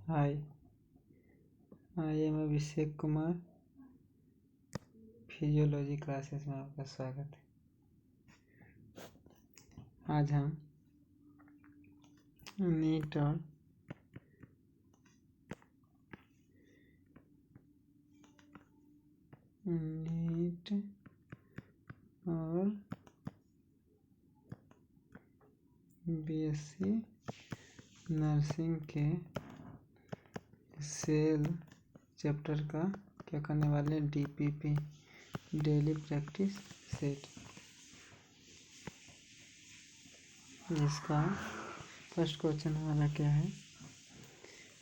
Hi, I am Abhishek Kumar. Physiology classes में आपका स्वागत है। आज हम नीट और बीएससी नर्सिंग के सेल चैप्टर का क्या करने वाले हैं, डीपीपी डेली प्रैक्टिस सेट, जिसका फर्स्ट क्वेश्चन हमारा क्या है।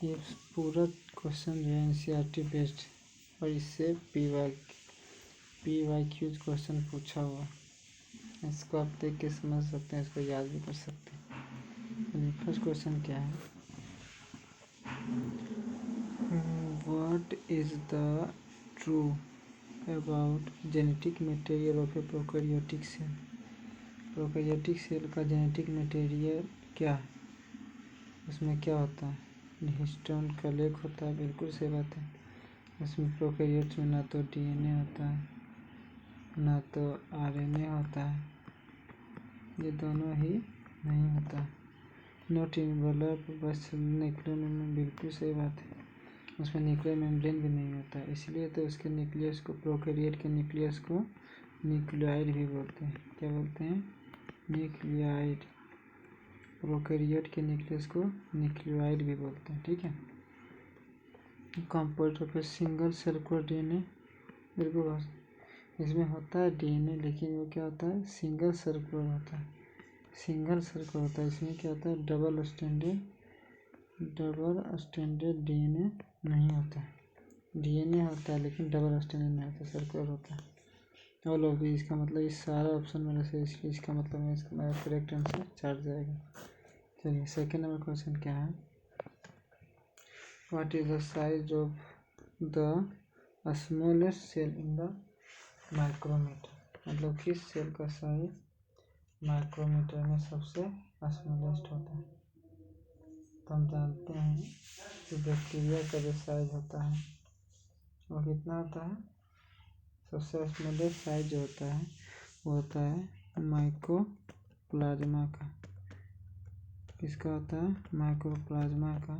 ये पूरा क्वेश्चन जो है एनसीईआरटी बेस्ड और इससे पीवाईक्यूज क्वेश्चन पूछा हुआ। इसको आप देख के समझ सकते हैं, इसको याद भी कर सकते हैं। फर्स्ट क्वेश्चन क्या है, what is the true about genetic material of a prokaryotic cell. Prokaryotic cell का जेनेटिक मटेरियल क्या है, उसमें क्या होता है। हिस्टोन का लेख होता है, बिल्कुल सही बात है। उसमें प्रोकैरियोट्स में ना तो डीएनए होता है ना तो आरएनए होता है, ये दोनों ही नहीं होता। नॉट इन्वॉल्व, बस न्यूक्लियर मेम्ब्रेन, बिल्कुल सही बात है। उसमें न्यूक्लियर मेम्ब्रेन भी नहीं होता है, इसलिए तो उसके न्यूक्लियस को, प्रोकैरियोट के न्यूक्लियस को न्यूक्लियाइड भी बोलते हैं। क्या बोलते हैं, न्यूक्लियाइड। प्रोकैरियोट के न्यूक्लियस को न्यूक्लियाइड भी बोलते हैं, ठीक है। Composed of a single circular DNA, बिल्कुल इसमें होता है डीएनए, लेकिन वो क्या होता है, सिंगल सर्कुलर होता है। सिंगल सर्कुलर होता है, इसमें क्या होता है, डबल स्टैंडर्ड डीएनए नहीं होता है। डीएनए होता है लेकिन डबल स्टैंडर्ड नहीं होता, सर्कुलर होता है। ऑल ऑफ भी, इसका मतलब इस सारा ऑप्शन मेरे से, इसलिए इसका मतलब मेरा करेक्ट आंसर 4 जाएगा। चलिए सेकेंड नंबर क्वेश्चन क्या है, what is the size of the smallest cell in the micrometre. मतलब किस सेल का साइज माइक्रोमीटर में सबसे स्मॉलेस्ट होता है। तो हम जानते हैं कि बैक्टीरिया का जो साइज होता है वो कितना होता है, सबसे स्मॉलेस्ट साइज जो होता है वो होता है माइकोप्लाज्मा का। किसका होता है, माइकोप्लाज्मा का,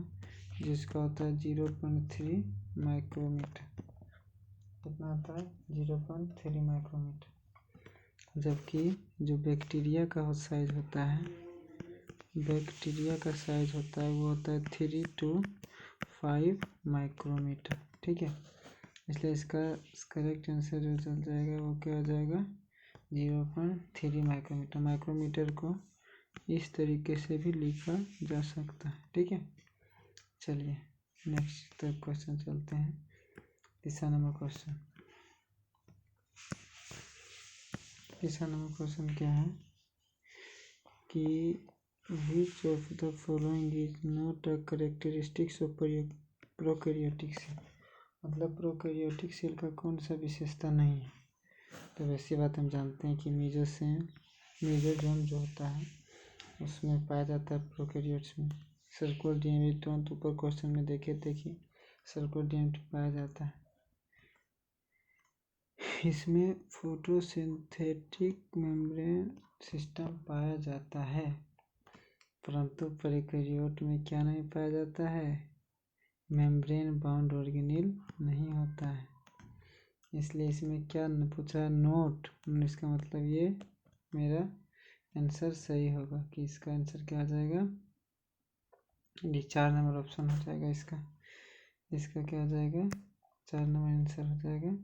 जिसका होता है 0.3 माइक्रोमीटर। कितना होता है, 0.3 माइक्रोमीटर। जबकि जो बैक्टीरिया का साइज होता है, बैक्टीरिया का साइज होता है वो होता है 3 to 5 माइक्रोमीटर, ठीक है। इसलिए इसका करेक्ट आंसर जो चल जाएगा वो क्या हो जाएगा, 0.3 माइक्रोमीटर। माइक्रोमीटर को इस तरीके से भी लिखा जा सकता है, ठीक है। चलिए नेक्स्ट तक क्वेश्चन चलते हैं। तीसरा नंबर क्वेश्चन, क्या है कि which of the following is not a characteristics of prokaryotic cell. मतलब प्रोकैरियोटिक सेल का कौन सा विशेषता नहीं है। तो वैसी बात हम जानते हैं कि मेसोजोम जो होता है उसमें पाया जाता है प्रोकैरियोट्स में। सर्कुलर डीएनए तुरंत ऊपर क्वेश्चन में देखिए सर्कुलर डीएनए पाया जाता है। इसमें फोटोसिंथेटिक मेम्ब्रेन सिस्टम पाया जाता है, परंतु प्रोकैरियोट में क्या नहीं पाया जाता है, मेम्ब्रेन बाउंड ऑर्गेनेल नहीं होता है। इसलिए इसमें क्या पूछा है, नोट। इसका मतलब ये मेरा आंसर सही होगा कि इसका आंसर क्या आ जाएगा, ये 4 नंबर ऑप्शन हो जाएगा इसका क्या हो जाएगा, 4 नंबर आंसर हो जाएगा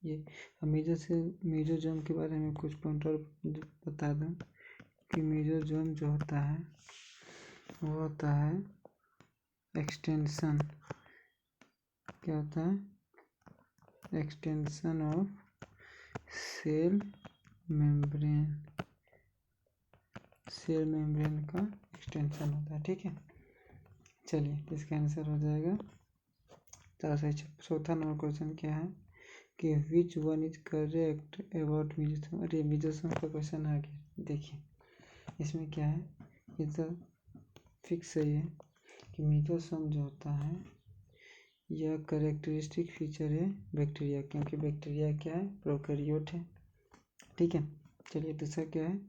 ये। मेसोजोम के बारे में कुछ पॉइंट और बता दूं कि मेसोजोम जो होता है वो होता है एक्सटेंशन, क्या होता है, एक्सटेंशन ऑफ सेल मेम्ब्रेन का एक्सटेंशन होता है, ठीक है। चलिए इसका आंसर हो जाएगा 4। चौथा नंबर क्वेश्चन क्या है कि which one is correct about mesosome. अरे मेसोजोम का क्वेश्चन आ गया, देखिए इसमें क्या है, ये तो फिक्स सही है कि मीजोसोम जो होता है यह कैरेक्टरिस्टिक फीचर है बैक्टीरिया, क्योंकि बैक्टीरिया क्या है, प्रोकैरियोट है। ठीक है, चलिए दूसरा क्या है,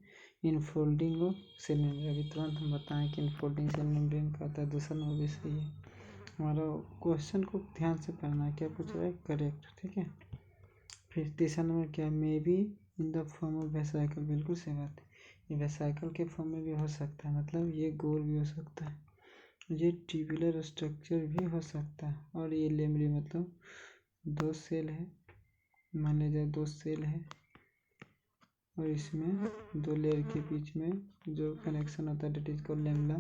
इनफोल्डिंग ऑफ सेल मेम्ब्रेन। अभी तुरंत हम बताएं कि इनफोल्डिंग सेल मेम्ब्रेन का आता है, दूसरा नंबर भी सही है। हमारा क्वेश्चन को ध्यान से पढ़ना है, क्या पूछ रहा है, करेक्ट। ठीक है, फिर तीसरा नंबर क्या है, may be in the form of vesicle. बिल्कुल सही बात है, ये वेसाइकल के फॉर्म में भी हो सकता है, मतलब ये गोल भी हो सकता है, ये ट्यूबुलर स्ट्रक्चर भी हो सकता है, और ये लेमरी मतलब 2 सेल है, मान लीजिए 2 सेल है और इसमें 2 लेयर के बीच में जो कनेक्शन होता है डेट इज कॉल्ड लेमला,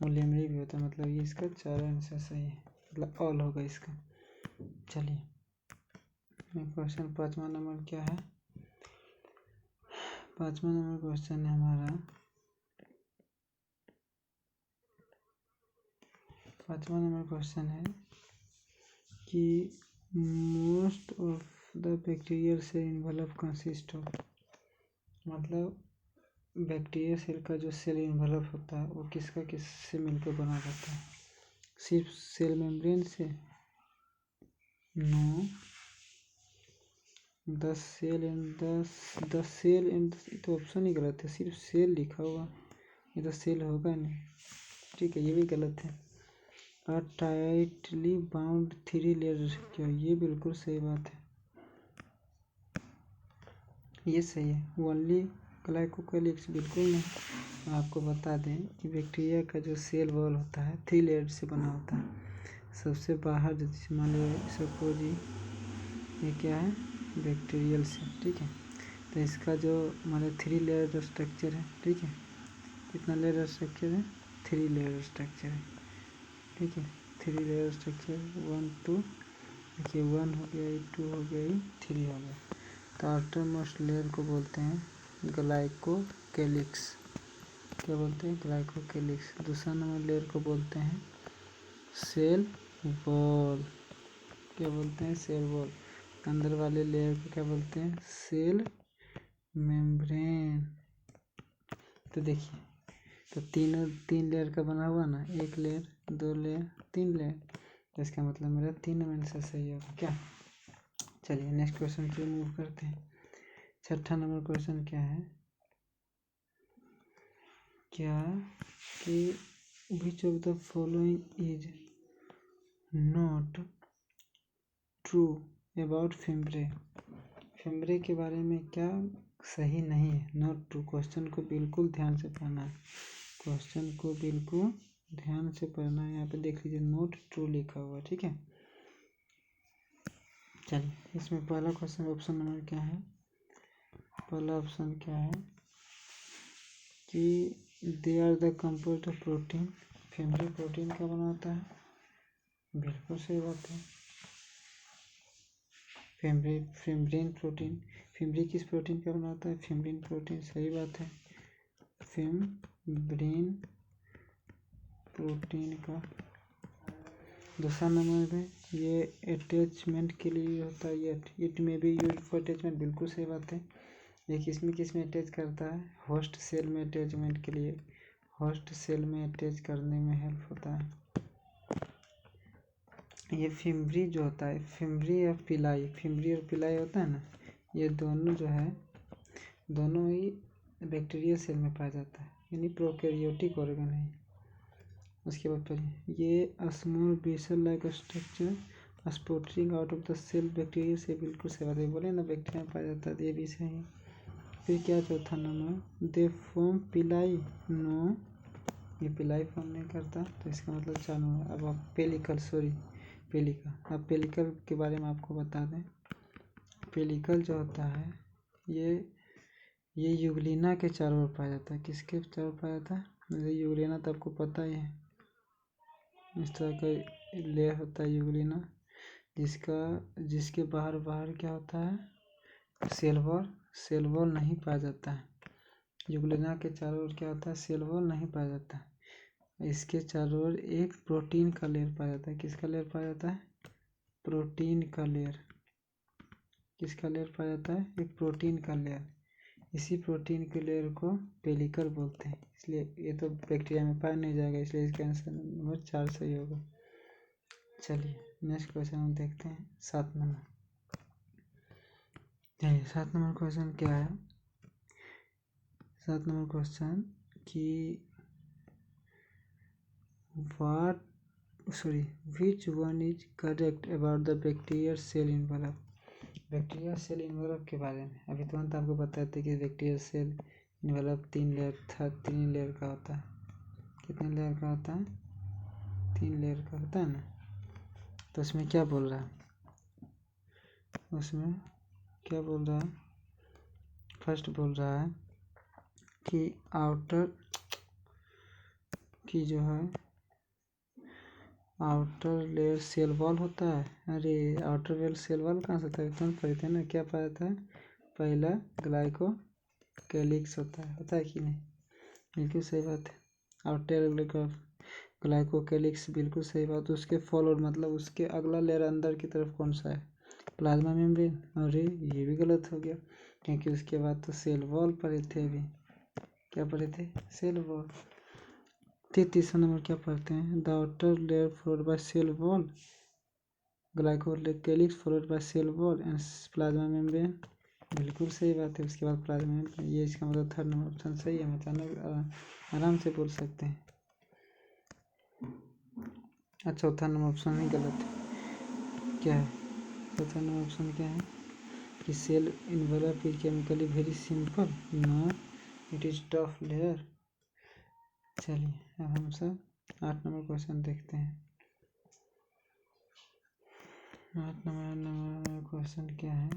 और लेमरी भी होता है, मतलब ये इसका 4 आंसर सही है, मतलब ऑल होगा इसका। चलिए क्वेश्चन 5वां नंबर क्या है, 5वां नंबर क्वेश्चन है हमारा, 5वां नंबर क्वेश्चन है कि most of the bacterial cell involve consist of, मतलब बैक्टीरिया सेल का जो सेल इन्वॉल्व होता है वो किससे मिलकर बना रहता है, सिर्फ सेल मेम्ब्रेन से, नो, द सेल एंड तो ऑप्शन ही गलत है, सिर्फ सेल लिखा हुआ, ये तो सेल होगा नहीं। ठीक है, ये भी गलत है। अ टाइटली बाउंड 3 लेयर, क्यों, ये बिल्कुल सही बात है, ये सही है। ओनली ग्लाइकोकेलिक्स बिल्कुल नहीं। आपको बता दें कि बैक्टीरिया का जो सेल वॉल होता है 3 लेयर से बना होता है। सबसे बाहर जैसे मान लो सपोज ये क्या है, बैक्टीरियल सेल। ठीक है, तो इसका जो मान 3 लेयर स्ट्रक्चर है। ठीक है, कितना लेयर स्ट्रक्चर है, 3 लेयर स्ट्रक्चर है। ठीक है, 3 लेयर स्ट्रक्चर 1 2, देखिए 1 हो गया, 2 हो गया, 3 हो गया। तो आफ्टर मोस्ट लेयर को बोलते हैं ग्लाइकोकेलिक्स। क्या बोलते हैं, ग्लाइकोकेलिक्स। दूसरा नंबर लेयर को बोलते हैं सेल वॉल। क्या बोलते हैं, सेल वॉल। अंदर वाले लेयर को क्या बोलते हैं, सेल मेम्ब्रेन। तो देखिए, तो 3 लेयर का बना हुआ ना, 1 लेयर 2 लेयर 3 लेयर, तो इसका मतलब मेरा 3 आंसर सही होगा क्या। चलिए नेक्स्ट क्वेश्चन पे मूव करते हैं। 6ठा नंबर क्वेश्चन क्या है, क्या कि which of the following is not true about fimbriae. Fimbriae के बारे में क्या सही नहीं है, नॉट ट्रू। क्वेश्चन को बिल्कुल ध्यान से पढ़ना है, क्वेश्चन को बिल्कुल ध्यान से पढ़ना है। यहाँ पे देख लीजिए नॉट ट्रू लिखा हुआ। ठीक है, चलिए इसमें पहला क्वेश्चन ऑप्शन नंबर क्या है, पहला ऑप्शन क्या है कि they are the composite of protein. Fimbriae protein का बना होता है, बिल्कुल सही बात है। फिम्ब्रीन प्रोटीन, फिम्ब्री किस प्रोटीन का बना होता है, फिम्ब्रीन प्रोटीन, सही बात है, फिम्ब्रीन प्रोटीन का। दूसरा नंबर में ये अटैचमेंट के लिए होता है, ये इट में भी यूज फॉर अटैचमेंट, बिल्कुल सही बात है। ये किस में अटैच करता है, होस्ट सेल में अटैचमेंट के लिए, होस्ट सेल में अटैच करने में हेल्प होता है। ये फिम्ब्री जो होता है, फिम्ब्री और पिलाई होता है ना, ये दोनों जो है, दोनों ही बैक्टीरिया सेल में पाया जाता है, यानी प्रोकैरियोटिक ऑर्गन है। उसके बाद पढ़िए, ये small basal like structure sporting out of the cell bacteria से, बिल्कुल सही बात है, बोले ना बैक्टीरिया में पाया जाता है, ये भी सही है। फिर क्या चौथा नंबर, दे फॉर्म पिलाई, नो, ये पिलाई फॉर्म नहीं करता, तो इसका मतलब 4 नंबर। अब आप पेलिकल, अब पेलिकल के बारे में आपको बता दें। पेलिकल जो होता है ये यूग्लिना के चारों ओर पाया जाता है। किसके चारों ओर पाया जाता है, जैसे यूग्लिना तो आपको पता ही है, इस तरह का लेयर होता है यूग्लिना, जिसके बाहर क्या होता है, सेल वॉल नहीं पाया जाता है। यूग्लिना के चारों ओर क्या होता है, सेल वॉल नहीं पाया जाता है। इसके चारों ओर एक प्रोटीन का लेयर पाया जाता है। किसका लेयर पाया जाता है, प्रोटीन का लेयर। किसका लेयर पाया जाता है, एक प्रोटीन का लेयर। इसी प्रोटीन के लेयर को पेलिकल बोलते हैं। इसलिए ये तो बैक्टीरिया में पाया नहीं जाएगा, इसलिए इसका आंसर नंबर 4 सही होगा। चलिए नेक्स्ट क्वेश्चन हम देखते हैं 7 नंबर। चलिए 7 नंबर क्वेश्चन क्या है। 7 नंबर क्वेश्चन कि which one is correct about the bacterial cell envelope। Bacterial cell envelope के बारे में अभी तुरंत आपको बताते कि बैक्टीरियल सेल इन्वेलप 3 लेयर का होता है। कितने लेयर का होता है? 3 लेयर का होता है ना। तो उसमें क्या बोल रहा है? फर्स्ट बोल रहा है कि आउटर लेयर सेल वॉल होता है। अरे आउटर लेयर सेल वॉल कहाँ से होता है? तुम पढ़े थे ना, क्या पढ़ा था? पहला ग्लाइकोकेलिक्स होता है कि नहीं? बिल्कुल सही बात है। आउटर ग्लाइकोकेलिक्स बिल्कुल सही बात। उसके फॉलोड मतलब उसके अगला लेयर अंदर की तरफ कौन सा है? Plasma membrane. अरे ये भी गलत हो गया, क्योंकि उसके बाद तो सेल वॉल पढ़े थे। अभी क्या पढ़े थे? Cell wall. 33 नंबर क्या पढ़ते हैं? The outer layer followed by cell wall, glycocalyx followed by cell wall and plasma membrane. बिल्कुल सही बात है। उसके बाद प्लाज्मा मेम्ब्रेन। ये इसका मतलब 3rd नंबर ऑप्शन सही है। हम आराम से बोल सकते हैं। अच्छा 4था नंबर ऑप्शन ही गलत है। क्या है 4था नंबर ऑप्शन? क्या है कि cell envelope is chemically very simple, no it is tough layer. चलिए अब हम सब 8 नंबर क्वेश्चन देखते हैं। 8 नंबर क्वेश्चन क्या है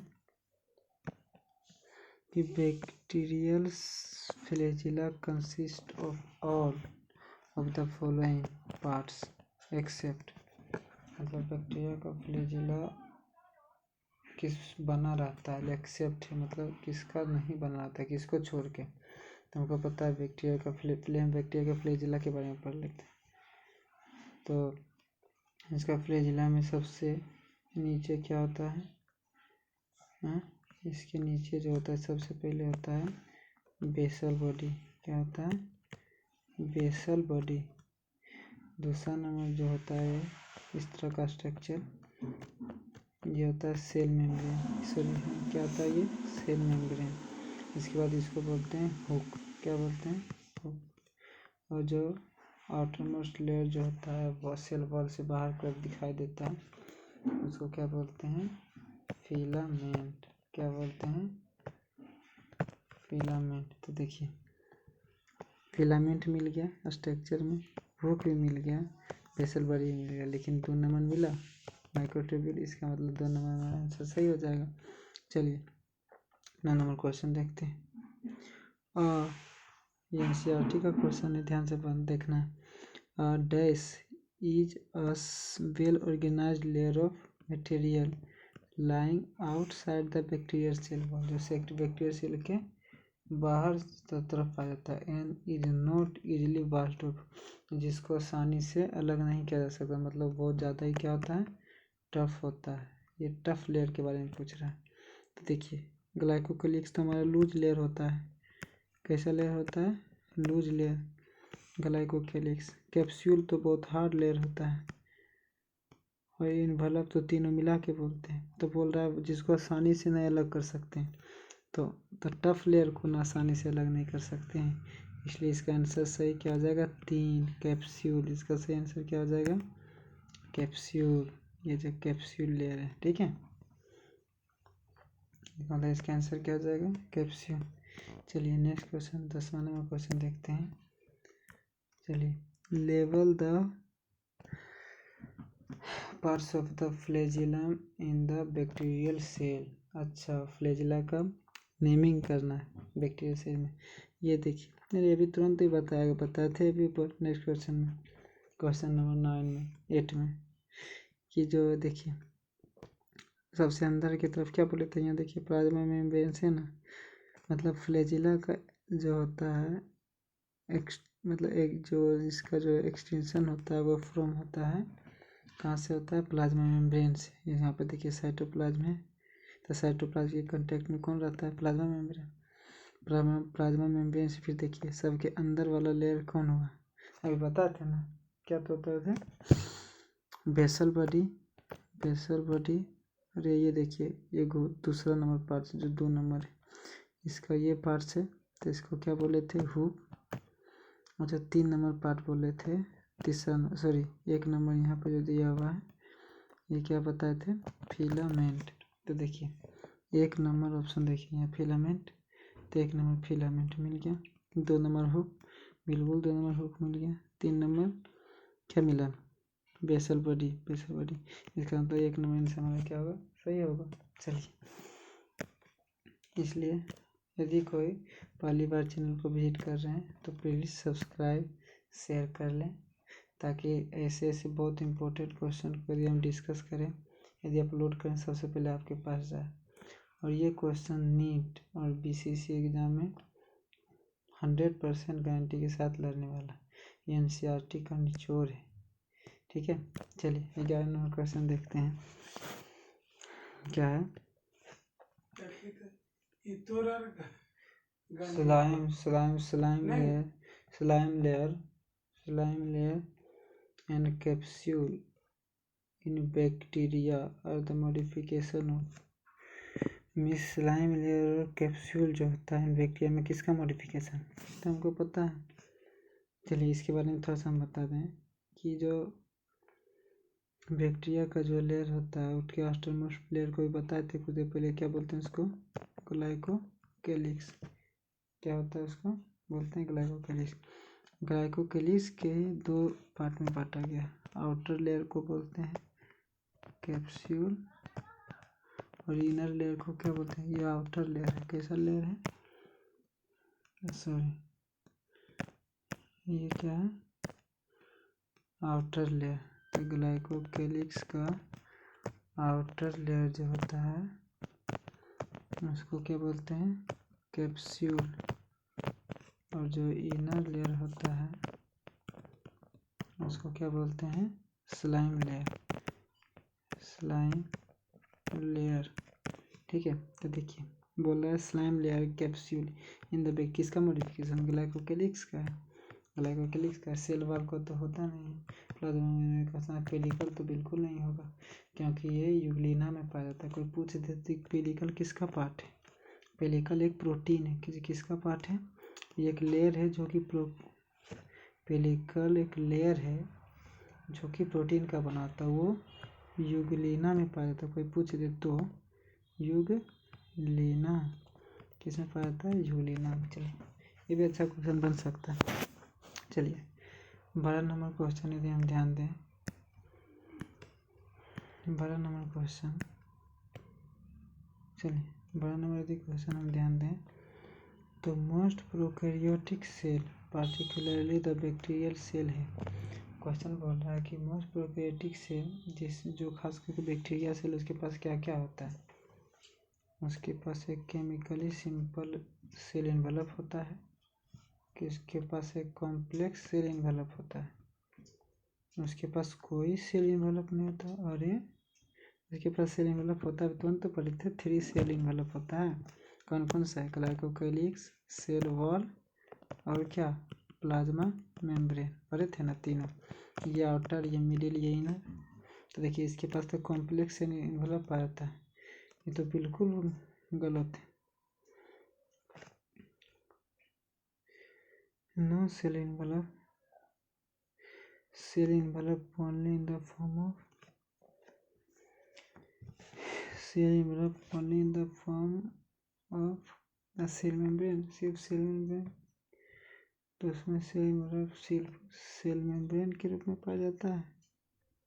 कि bacterial flagella consist of all of the following parts except. मतलब बैक्टीरिया का फ्लैजिला किस बना रहता है, एक्सेप्ट है मतलब किसका नहीं बना रहता है, किसको छोड़ के। तुमको पता है बैक्टीरिया का फ्लैजिला के बारे में पढ़ लेते हैं। तो इसका फ्लैजिला में सबसे नीचे क्या होता है? इसके नीचे जो होता है सबसे पहले होता है बेसल बॉडी। क्या होता है? Basal body. दूसरा नंबर जो होता है इस तरह का स्ट्रक्चर, ये होता है सेल मेम्ब्रेन। सॉरी क्या होता है? ये सेल मेम्ब्रेन। इसके बाद इसको बोलते हैं हुक। क्या बोलते हैं? हुक। और जो आउटर मोस्ट लेयर जो होता है वो सेल वॉल से बाहर कर दिखाई देता है, उसको क्या बोलते हैं? फिलामेंट। क्या बोलते हैं? फिलामेंट। तो देखिए फिलामेंट मिल गया स्ट्रक्चर में, हुक भी मिल गया, बेसल बॉडी भी मिल गया, लेकिन 2 नंबर मिला माइक्रोट्यूब्यूल। इसका मतलब 2 नंबर हमारा आंसर सही हो जाएगा। चलिए 9 नंबर क्वेश्चन देखते हैं। ये एनसीईआरटी का क्वेश्चन है, ध्यान से देखना है। Dash is a well organised layer of material lying outside the bacterial cell wall. जो बैक्टीरियल सेल के बाहर तरफ पाया जाता है। And is not easily washed off, जिसको आसानी से अलग नहीं किया जा सकता, मतलब बहुत ज़्यादा ही क्या होता है? टफ होता है। ये टफ लेयर के बारे में पूछ रहा है। तो देखिए ग्लाइकोकेलिक्स तो हमारा लूज लेयर होता है। कैसा लेयर होता है? Loose layer ग्लाइकोकेलिक्स। कैप्सूल तो बहुत हार्ड लेयर होता है। और इन्वेलप तो तीनों मिला के बोलते हैं। तो बोल रहा है जिसको आसानी से नहीं अलग कर सकते हैं, तो टफ लेयर को ना आसानी से अलग नहीं कर सकते हैं, इसलिए इसका आंसर सही क्या हो जाएगा? 3 कैप्सूल। इसका सही आंसर क्या हो जाएगा? कैप्सूल। ये जो कैप्सूल लेयर है, ठीक है, मतलब इसका आंसर क्या हो जाएगा? कैप्सूल। चलिए नेक्स्ट क्वेश्चन 10वां नंबर क्वेश्चन देखते हैं। चलिए लेवल the parts of the flagellum in the bacterial cell. अच्छा फ्लैजिला का नेमिंग करना है बैक्टीरियल सेल में। ये देखिए अरे अभी तुरंत ही बताए थे अभी ऊपर नेक्स्ट क्वेश्चन में, क्वेश्चन नंबर 8 में, कि जो देखिए सबसे अंदर की तरफ क्या बोले थे? यहाँ देखिए प्लाज्मा मेम्ब्रेन से ना, मतलब फ्लैजिला का जो होता है मतलब एक जो इसका जो एक्सटेंशन होता है वो फ्रॉम होता है, कहाँ से होता है? प्लाज्मा मेम्ब्रेन से। यहाँ पे देखिए साइटोप्लाज्म है, तो साइटोप्लाज्म के कांटेक्ट में कौन रहता है? Plasma membrane. प्लाज्मा मेम्ब्रेन से फिर देखिए सबके अंदर वाला लेयर कौन हुआ, अभी बताए थे ना क्या तो होता है, बेसल बॉडी और ये देखिए ये दूसरा नंबर पार्ट जो 2 नंबर है इसका ये पार्ट है, तो इसको क्या बोले थे, हुक। अच्छा 3 नंबर पार्ट बोले थे, तीसरा सॉरी 1 नंबर यहाँ पर जो दिया हुआ है ये क्या बताए थे, फिलामेंट। तो देखिए 1 नंबर ऑप्शन देखिए यहाँ फिलामेंट, तो 1 नंबर फिलामेंट मिल गया, 2 नंबर हुक, बिल्कुल 2 नंबर हुक मिल गया, 3 नंबर क्या मिला, बेसल बॉडी। इसका मतलब 1 नंबर आंसर हमारा क्या होगा, सही होगा। चलिए, इसलिए यदि कोई पहली बार चैनल को विजिट कर रहे हैं तो प्लीज़ सब्सक्राइब शेयर कर लें, ताकि ऐसे ऐसे बहुत इंपॉर्टेंट क्वेश्चन को यदि हम डिस्कस करें, यदि अपलोड करें सबसे पहले आपके पास जाए। और ये क्वेश्चन नीट और बीसीसी एग्ज़ाम में 100% गारंटी के साथ लड़ने वाला, ये एनसीईआरटी का निचोड़ है, ठीक है। चलिए 11 नंबर क्वेश्चन देखते हैं क्या है। Slime layer and capsule in bacteria are the modification of slime layer और कैप्सूल जो होता है बैक्टीरिया में किसका मॉडिफिकेशन, तो हमको पता है। चलिए इसके बारे में थोड़ा सा हम बता दें कि जो बैक्टीरिया का जो लेयर होता है उसके आफ्टरमोस्ट लेयर को भी बताए थे कुछ देर पहले, क्या बोलते हैं उसको, ग्लाइकोकेलिक्स। क्या होता है उसको बोलते हैं ग्लाइकोकेलिक्स। ग्लाइकोकेलिक्स के 2 पार्ट में बांटा गया, आउटर लेयर को बोलते हैं कैप्सूल और इनर लेयर को क्या बोलते हैं, ये आउटर लेयर है। कैसा लेयर है, सॉरी ये क्या है, आउटर लेयर। तो ग्लाइकोकेलिक्स का आउटर लेयर जो होता है उसको क्या बोलते हैं, कैप्सूल, और जो इनर लेयर होता है उसको क्या बोलते हैं, स्लाइम लेयर, ठीक है। तो देखिए बोल रहा है slime layer capsule in the bag, किसका मॉडिफिकेशन, ग्लाइकोकेलिक्स का है। ग्लाइकोकेलिक्स का सेल वॉल को तो होता नहीं है, प्लाज्मा का पेलिकल तो बिल्कुल नहीं होगा, क्योंकि ये यूग्लिना में पाया जाता है। कोई पूछ देते पेलिकल किसका पार्ट है, पेलिकल एक प्रोटीन है, किसका पार्ट है, एक लेयर है जो कि पेलिकल एक लेयर है जो कि प्रोटीन का बनाता है, वो यूग्लिना में पाया जाता है। कोई पूछ दे तो यूग्लिना किस में पाया जाता है, यूग्लिना में। चलिए ये भी अच्छा क्वेश्चन बन सकता है। चलिए 12 नंबर क्वेश्चन यदि हम ध्यान दें, 12 नंबर क्वेश्चन, चलिए 12 नंबर यदि क्वेश्चन हम ध्यान दें तो most prokaryotic cell particularly the bacterial cell है। क्वेश्चन बोल रहा है कि मोस्ट प्रोकैरियोटिक सेल जो खास करके बैक्टीरिया सेल, उसके पास क्या क्या होता है, उसके पास एक केमिकली सिंपल सेल एनवेलप होता है, किसके पास एक कॉम्प्लेक्स सेल एनवेलप होता है, उसके पास कोई सेल एनवेलप नहीं होता, और ये उसके पास सेल एनवेलप होता है तुरंत तो पढ़े थे 3 सेल एनवेलप होता है। कौन कौन सा है, ग्लाइकोकेलिक्स, सेल वॉल और क्या, प्लाज्मा मेम्ब्रेन, पढ़े थे ना तीनों, ये आउटर ये मिडिल ये इनर। तो देखिए इसके पास तो कॉम्प्लेक्स सेल एनवेलप आ जाता है, ये तो बिल्कुल गलत है। No cell envelope only in the form of the cell membrane, सिर्फ सेल मेम्ब्रेन, तो उसमें सिर्फ सेल मेम्ब्रेन के रूप में पाया जाता है,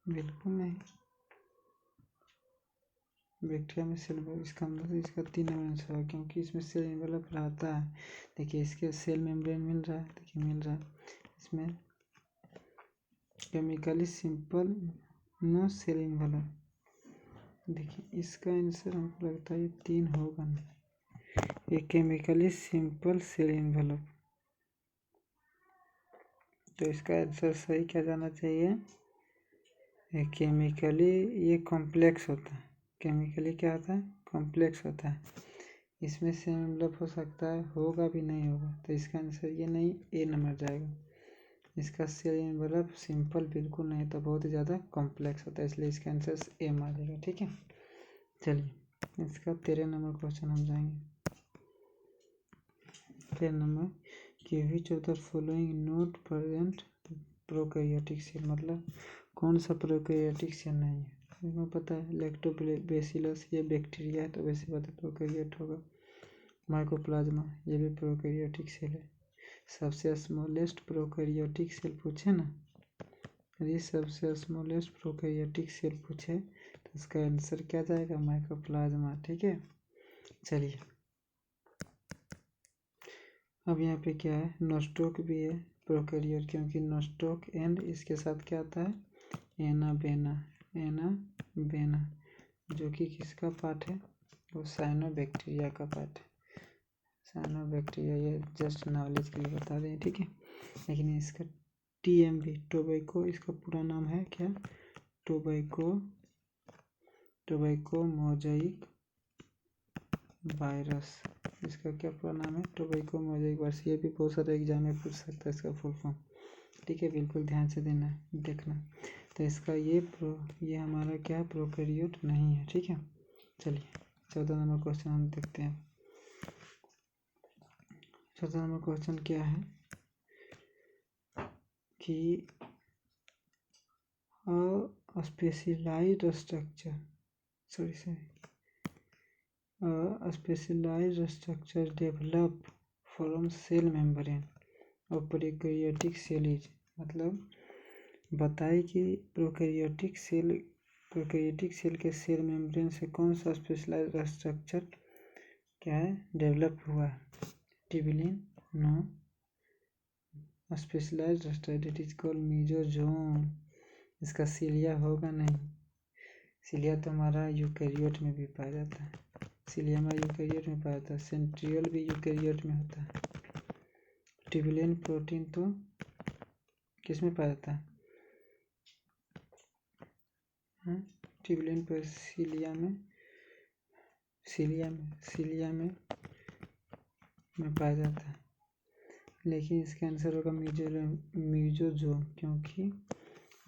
बिल्कुल नहीं। बैक्टीरिया में सेल, इसका मतलब इसका 3 नंबर आंसर है, क्योंकि इसमें सेल एनवेलप रहता है। देखिए इसके सेल मेम्ब्रेन मिल रहा है, देखिए मिल रहा है, इसमें chemically simple no cell envelope. देखिए इसका आंसर हमको लगता है ये 3 होगा नहीं, ये केमिकली सिंपल सेल एनवेलप। तो इसका आंसर सही क्या जाना चाहिए, ये केमिकली ये कॉम्प्लेक्स होता है, केमिकली क्या होता है, कॉम्प्लेक्स होता है, इसमें सेल एनवेलप हो सकता है, होगा भी नहीं होगा, तो इसका आंसर ये नहीं, ए नंबर जाएगा। इसका सेल एनवेलप सिंपल बिल्कुल नहीं होता, बहुत ही ज़्यादा कॉम्प्लेक्स होता है, इसलिए इसका आंसर एम आ जाएगा। ठीक है, चलिए इसका 13 नंबर क्वेश्चन हम जाएंगे। 13 नंबर कि which of the following not present prokaryotic cell, मतलब कौन सा प्रोकैरियोटिक सेल नहीं है। इसमें पता है लैक्टोबैसिलस ये बैक्टीरिया है, तो वैसे बात है प्रोकैरियोट होगा। माइकोप्लाज्मा ये भी प्रोकैरियोटिक सेल है। सबसे स्मॉलेस्ट प्रोकैरियोटिक सेल पूछे ना, यदि सबसे स्मॉलेस्ट प्रोकैरियोटिक सेल पूछे तो इसका आंसर क्या जाएगा, माइकोप्लाज्मा। ठीक है, चलिए अब यहाँ पे क्या है, नोस्टॉक भी है प्रोकैरियोट, क्योंकि नोस्टॉक एंड इसके साथ क्या आता है, एनाबेना जो कि किसका पार्ट है, वो साइनोबैक्टीरिया का पार्ट है। साइनोबैक्टीरिया ये जस्ट नॉलेज के लिए बता दें, ठीक है। लेकिन इसका TMV टोबैको, इसका पूरा नाम है क्या, टोबैको मोजाइक वायरस, इसका क्या पूरा नाम है, टोबैको मोजाइक वायरस। ये भी बहुत सारे एग्जाम में पूछ सकता है इसका फुल फॉर्म। ठीक है, बिल्कुल ध्यान से देखना। तो इसका ये हमारा क्या है, प्रोकैरियोट नहीं है। ठीक है, चलिए 14 नंबर क्वेश्चन हम देखते हैं। 14 नंबर क्वेश्चन क्या है कि specialised structure develop from cell membrane और प्रोकैरियोटिक सेल इज, मतलब बताए कि प्रोकैरियोटिक सेल के सेल मेम्ब्रेन से कौन सा स्पेशलाइज्ड स्ट्रक्चर क्या है, डेवलप हुआ है। Tubulin no, specialised structure it is called mesosome. इसका सिलिया होगा नहीं, सिलिया तो हमारा यूकैरियोट में भी पाया जाता है, सिलिया हमारा यूकैरियोट में पाया जाता है, सेंट्रियोल भी यूकैरियोट में होता है। ट्यूबुलिन प्रोटीन तो किस में पाया जाता है, ट्यूबुलिन पर सिलिया में पाया जाता है। लेकिन इसका आंसर होगा मेसोजोम, क्योंकि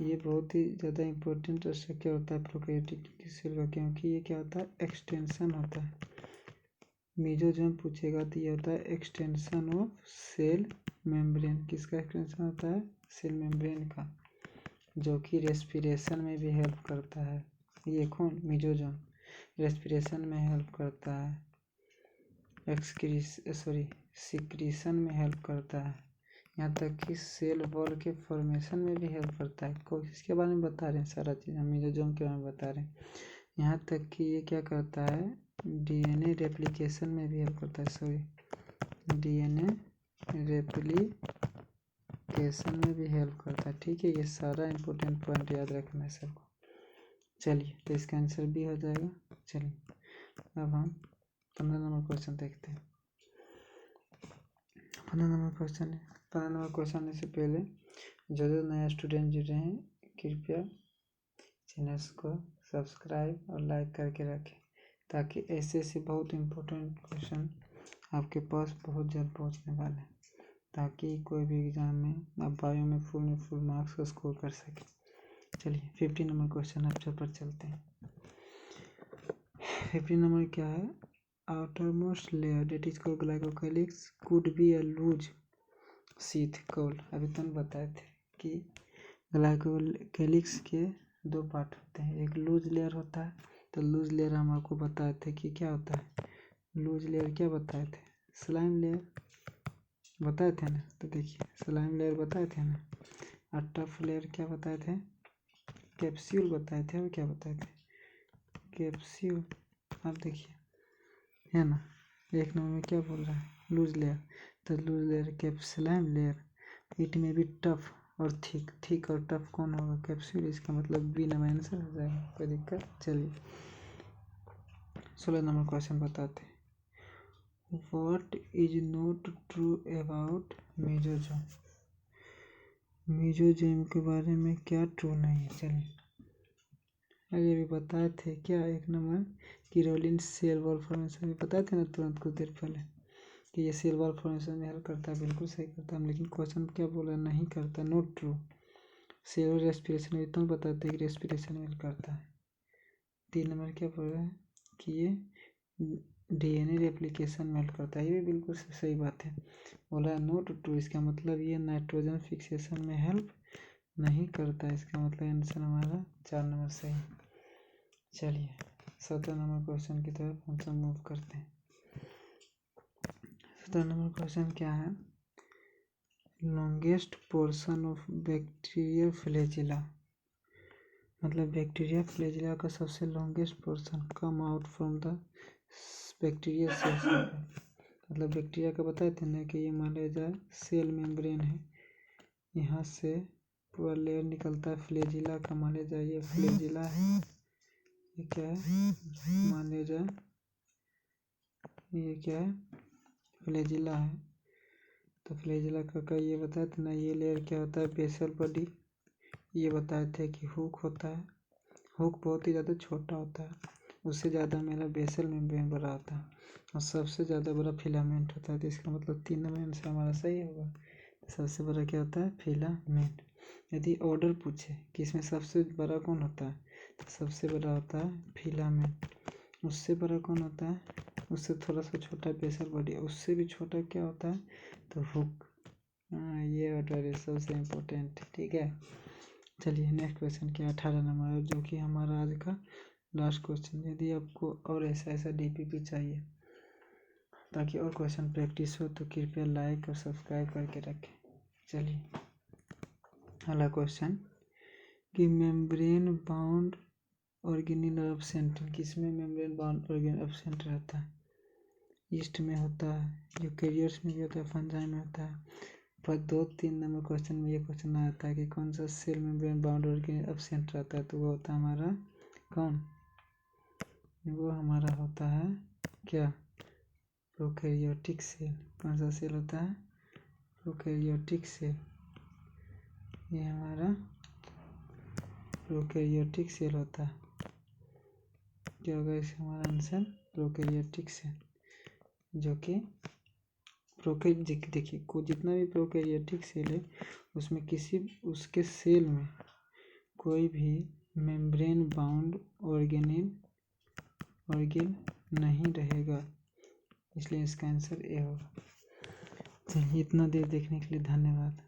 ये बहुत ही ज़्यादा इम्पोर्टेंट स्ट्रक्चर होता है प्रोकैरियोटिक सेल का, क्योंकि ये क्या होता है, एक्सटेंशन होता है। मेसोजोम पूछेगा तो ये होता है एक्सटेंशन ऑफ सेल मेम्ब्रेन। किसका एक्सटेंशन होता है, सेल मेम्ब्रेन का, जो कि रेस्पिरेशन में भी हेल्प करता है। ये कौन, मेसोजोम रेस्पिरेशन में हेल्प करता है, सिक्रीशन में हेल्प करता है, यहाँ तक कि सेल वॉल के फॉर्मेशन में भी हेल्प करता है। इसके बारे में बता रहे हैं, सारा चीज़ हम मेसोजोम के बारे में बता रहे हैं। यहाँ तक कि ये क्या करता है, DNA रेप्लिकेशन में भी हेल्प करता है, DNA रेप्लिकेशन में भी हेल्प करता है। ठीक है, ये सारा इम्पोर्टेंट पॉइंट याद रखना है सबको। चलिए तो इसका आंसर भी हो जाएगा। चलिए अब हम 15 नंबर क्वेश्चन देखते हैं। 15 नंबर क्वेश्चन से पहले जो नया स्टूडेंट जुड़े हैं, कृपया चैनल को सब्सक्राइब और लाइक करके रखें, ताकि ऐसे बहुत इम्पोर्टेंट क्वेश्चन आपके पास बहुत जल्द पहुंचने वाले हैं, ताकि कोई भी एग्ज़ाम में आप बायो में फुल मार्क्स को स्कोर कर सकें। चलिए 15 नंबर क्वेश्चन आप पर चलते हैं। 15 नंबर क्या है, outermost layer that is called glycocalyx could be a loose sheath called, अभी तुम बताए थे कि ग्लाइकोकैलिक्स के दो पार्ट होते हैं, एक लूज लेयर होता है। तो लूज लेयर हम आपको बताए थे कि क्या होता है, लूज लेयर क्या बताए थे, स्लाइम लेयर बताए थे ना। तो देखिए स्लाइम लेयर बताए थे ना, और टफ लेयर क्या बताए थे, कैप्सूल बताए थे, और क्या बताए थे, कैप्सूल। आप देखिए है ना, एक नंबर में क्या बोल रहा है, लूज लेयर। तो लूज लेयर कैप्सुलाइन लेयर, इट में भी टफ और थिक और टफ कौन होगा, कैप्सूल। इसका मतलब बी नंबर आंसर हो जाएगा, कोई दिक्कत। चलिए 16 नंबर क्वेश्चन बताते हैं, what is not true about mesosome, mesosome के बारे में क्या ट्रू नहीं है। चलिए अरे अभी बताए थे क्या, 1 नंबर कीरोलिन सेल वॉल फॉर्मेशन भी बताए थे ना तुरंत कुछ देर पहले कि ये सेल वॉल फॉर्मेशन में हेल्प करता है। बिल्कुल सही करता है, लेकिन क्वेश्चन क्या बोला, नहीं करता, नॉट ट्रू। सेलुलर रेस्पिरेशन में इतना बताते हैं कि रेस्पिरेशन में हेल्प करता है। 3 नंबर क्या बोल रहा है कि ये डीएनए रेप्लिकेशन में हेल्प करता है, ये भी बिल्कुल सही बात है। बोला है नॉट ट्रू, इसका मतलब ये नाइट्रोजन फिक्सेशन में हेल्प नहीं करता, इसका मतलब आंसर हमारा 4 नंबर सही। चलिए 17 नंबर क्वेश्चन की तरफ हम सब मूव करते हैं। 17 नंबर क्वेश्चन क्या है, longest portion of bacteria flagella, मतलब बैक्टीरिया फ्लैजिला का सबसे longest portion come out from the bacteria cell. मतलब बैक्टीरिया का बताए थे ना कि ये मान लिया जाए सेल मेम्ब्रेन है, यहाँ से पूरा लेयर निकलता है फ्लैजिला का, मान लिया जाए ये फ्लैजिला है, ये क्या है, मान लिया जाए ये क्या है, फ्लैजिला है। तो फ्लैजिला का ये बताए थे ना, ये लेयर क्या होता है, बेसल बॉडी। ये बताए थे कि हुक होता है, हुक बहुत ही ज़्यादा छोटा होता है, उससे ज़्यादा मेरा बेसल मेम्ब्रेन बड़ा होता है, और सबसे ज़्यादा बड़ा फिलामेंट होता है। तो इसका मतलब 3 नंबर आंसर हमारा सही होगा। सबसे बड़ा क्या होता है, फिलामेंट। यदि ऑर्डर पूछे कि इसमें सबसे बड़ा कौन होता है, तो सबसे बड़ा होता है फिलामेंट। उससे बड़ा कौन होता है, उससे थोड़ा सा छोटा बेसल बॉडी, उससे भी छोटा क्या होता है, तो हुक। हाँ, ये ऑर्डर है सबसे इम्पोर्टेंट, ठीक है। चलिए नेक्स्ट क्वेश्चन क्या, 18 नंबर, जो कि हमारा आज का लास्ट क्वेश्चन। यदि आपको और ऐसा डीपीपी चाहिए ताकि और क्वेश्चन प्रैक्टिस हो तो कृपया लाइक और सब्सक्राइब करके रखें। चलिए अगला क्वेश्चन कि मेम्ब्रेन बाउंड ऑर्गेनेल एब्सेंट, किसमें मेम्ब्रेन बाउंड ऑर्गेनेल एब्सेंट रहता है, ईस्ट में होता है, यूकेरियोट्स में भी होता है, फंजाई में होता है। पर 2-3 नंबर क्वेश्चन में ये क्वेश्चन आता है कि कौन सा cell membrane bound organelle absent रहता है, तो वो होता है हमारा कौन, वो हमारा होता है क्या, प्रोकैरियोटिक सेल। कौन सा सेल होता है, प्रोकैरियोटिक सेल, ये हमारा प्रोकैरियोटिक सेल होता है। क्या होगा इसका हमारा आंसर, प्रोकैरियोटिक सेल, जो कि देखिए को जितना भी प्रोकैरियोटिक सेल है उसमें किसी उसके सेल में कोई भी मेम्ब्रेन बाउंड ऑर्गेनेल नहीं रहेगा, इसलिए इसका आंसर ए होगा। चलिए इतना देर देखने के लिए धन्यवाद।